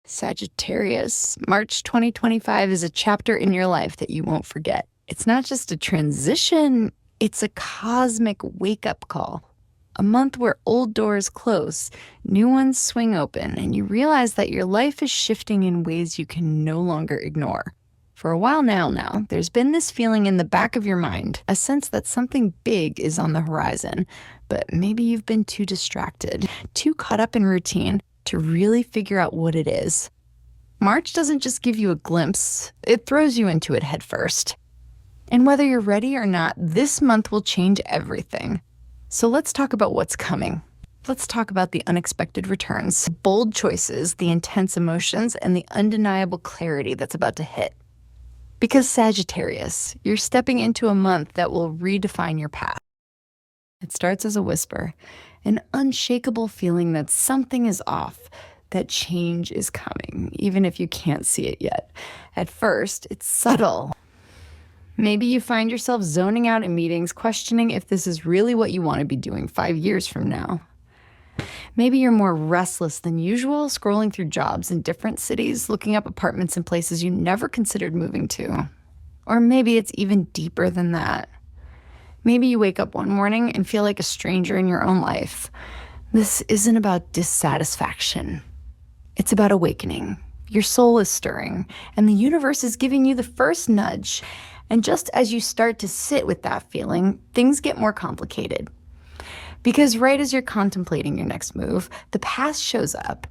Sagittarius, March 2025 is a chapter in your life that you won't forget. It's not just a transition, it's a cosmic wake-up call. A month where old doors close, new ones swing open, and you realize that your life is shifting in ways you can no longer ignore. For a while now, there's been this feeling in the back of your mind, a sense that something big is on the horizon, but maybe you've been too distracted, too caught up in routine to really figure out what it is. March doesn't just give you a glimpse, it throws you into it head first. And whether you're ready or not, this month will change everything. So let's talk about what's coming. Let's talk about the unexpected returns, bold choices, the intense emotions, and the undeniable clarity that's about to hit. Because Sagittarius, you're stepping into a month that will redefine your path. It starts as a whisper, an unshakable feeling that something is off, that change is coming, even if you can't see it yet. At first, it's subtle. Maybe you find yourself zoning out in meetings, questioning if this is really what you want to be doing 5 years from now. Maybe you're more restless than usual, scrolling through jobs in different cities, looking up apartments in places you never considered moving to. Or maybe it's even deeper than that. Maybe you wake up one morning and feel like a stranger in your own life. This isn't about dissatisfaction. It's about awakening. Your soul is stirring, and the universe is giving you the first nudge. And just as you start to sit with that feeling, things get more complicated. Because right as you're contemplating your next move, the past shows up.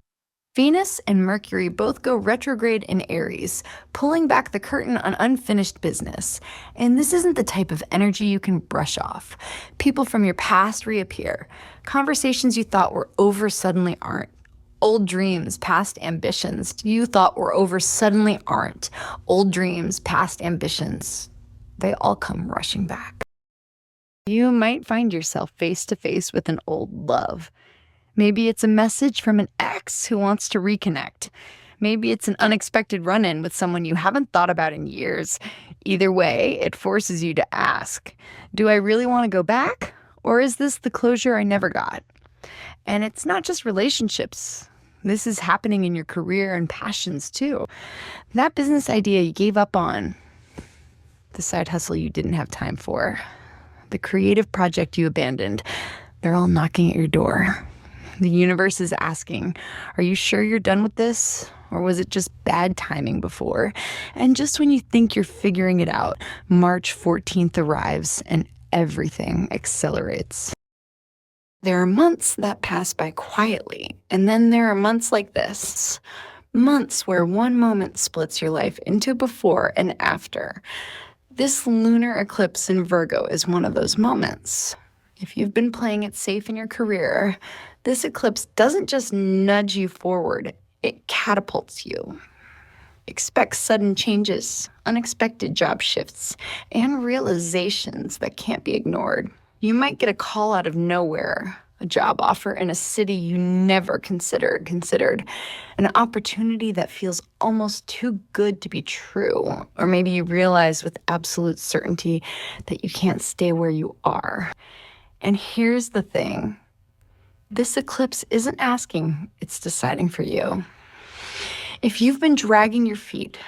Venus and Mercury both go retrograde in Aries, pulling back the curtain on unfinished business. And this isn't the type of energy you can brush off. People from your past reappear. Conversations you thought were over suddenly aren't. Old dreams, past ambitions you thought were over suddenly aren't. Old dreams, past ambitions, they all come rushing back. You might find yourself face to face with an old love. Maybe it's a message from an ex who wants to reconnect. Maybe it's an unexpected run-in with someone you haven't thought about in years. Either way, it forces you to ask, do I really want to go back? Or is this the closure I never got? And it's not just relationships. This is happening in your career and passions too. That business idea you gave up on, the side hustle you didn't have time for, the creative project you abandoned, they're all knocking at your door. The universe is asking, are you sure you're done with this? Or was it just bad timing before? And just when you think you're figuring it out, March 14th arrives and everything accelerates. There are months that pass by quietly, and then there are months like this. Months where one moment splits your life into before and after. This lunar eclipse in Virgo is one of those moments. If you've been playing it safe in your career, this eclipse doesn't just nudge you forward, it catapults you. Expect sudden changes, unexpected job shifts, and realizations that can't be ignored. You might get a call out of nowhere, a job offer in a city you never considered, an opportunity that feels almost too good to be true. Or maybe you realize with absolute certainty that you can't stay where you are. And here's the thing. This eclipse isn't asking, it's deciding for you. If you've been dragging your feet,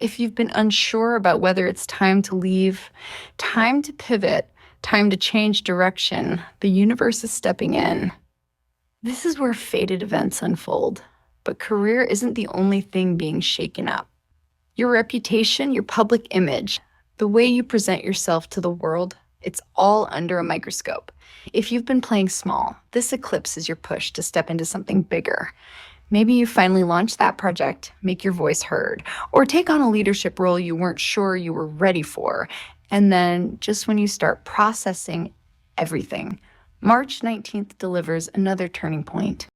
if you've been unsure about whether it's time to leave, time to pivot, time to change direction, the universe is stepping in. This is where fated events unfold. But career isn't the only thing being shaken up. Your reputation, your public image, the way you present yourself to the world, it's all under a microscope. If you've been playing small, this eclipse is your push to step into something bigger. Maybe you finally launch that project, make your voice heard, or take on a leadership role you weren't sure you were ready for. And then just when you start processing everything, March 19th delivers another turning point.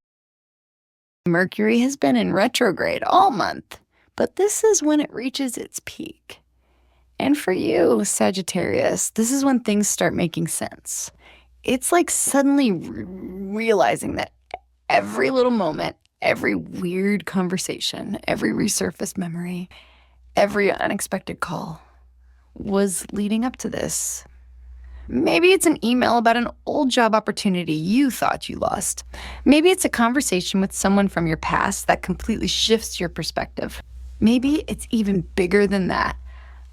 Mercury has been in retrograde all month, but this is when it reaches its peak. And for you, Sagittarius, this is when things start making sense. It's like suddenly realizing that every little moment, every weird conversation, every resurfaced memory, every unexpected call was leading up to this. Maybe it's an email about an old job opportunity you thought you lost. Maybe it's a conversation with someone from your past that completely shifts your perspective. Maybe it's even bigger than that.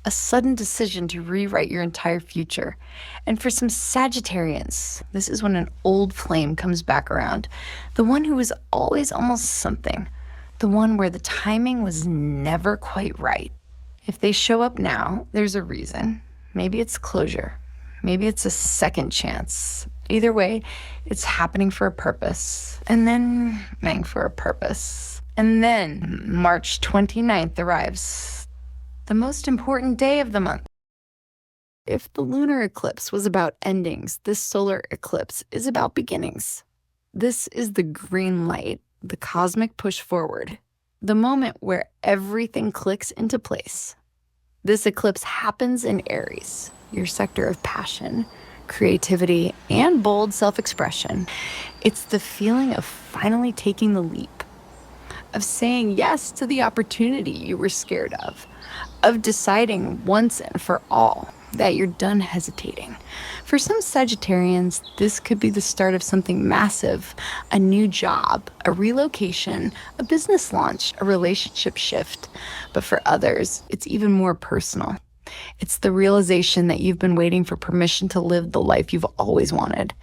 A sudden decision to rewrite your entire future. And for some Sagittarians, this is when an old flame comes back around. The one who was always almost something. The one where the timing was never quite right. If they show up now, there's a reason. Maybe it's closure. Maybe it's a second chance. Either way, it's happening for a purpose. And then bang for a purpose. And then March 29th arrives. The most important day of the month. If the lunar eclipse was about endings, this solar eclipse is about beginnings. This is the green light, the cosmic push forward, the moment where everything clicks into place. This eclipse happens in Aries, your sector of passion, creativity, and bold self-expression. It's the feeling of finally taking the leap, of saying yes to the opportunity you were scared of deciding once and for all that you're done hesitating. For some Sagittarians, this could be the start of something massive, a new job, a relocation, a business launch, a relationship shift. But for others, it's even more personal. It's the realization that you've been waiting for permission to live the life you've always wanted.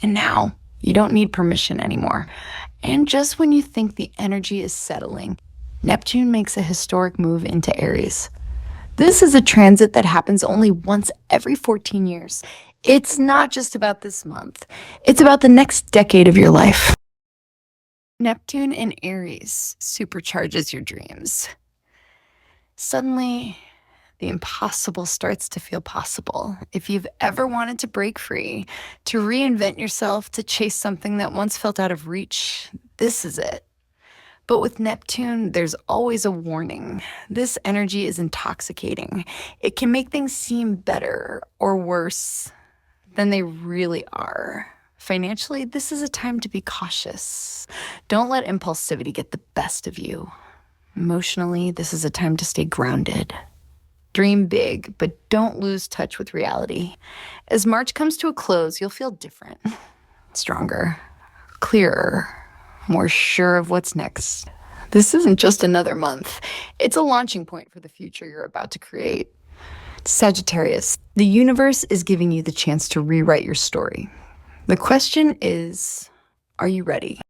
And now you don't need permission anymore. And just when you think the energy is settling, Neptune makes a historic move into Aries. This is a transit that happens only once every 14 years. It's not just about this month. It's about the next decade of your life. Neptune in Aries supercharges your dreams. Suddenly, the impossible starts to feel possible. If you've ever wanted to break free, to reinvent yourself, to chase something that once felt out of reach, this is it. But with Neptune, there's always a warning. This energy is intoxicating. It can make things seem better or worse than they really are. Financially, this is a time to be cautious. Don't let impulsivity get the best of you. Emotionally, this is a time to stay grounded. Dream big, but don't lose touch with reality. As March comes to a close, you'll feel different, stronger, clearer, more sure of what's next. This isn't just another month. It's a launching point for the future you're about to create. Sagittarius, the universe is giving you the chance to rewrite your story. The question is, are you ready?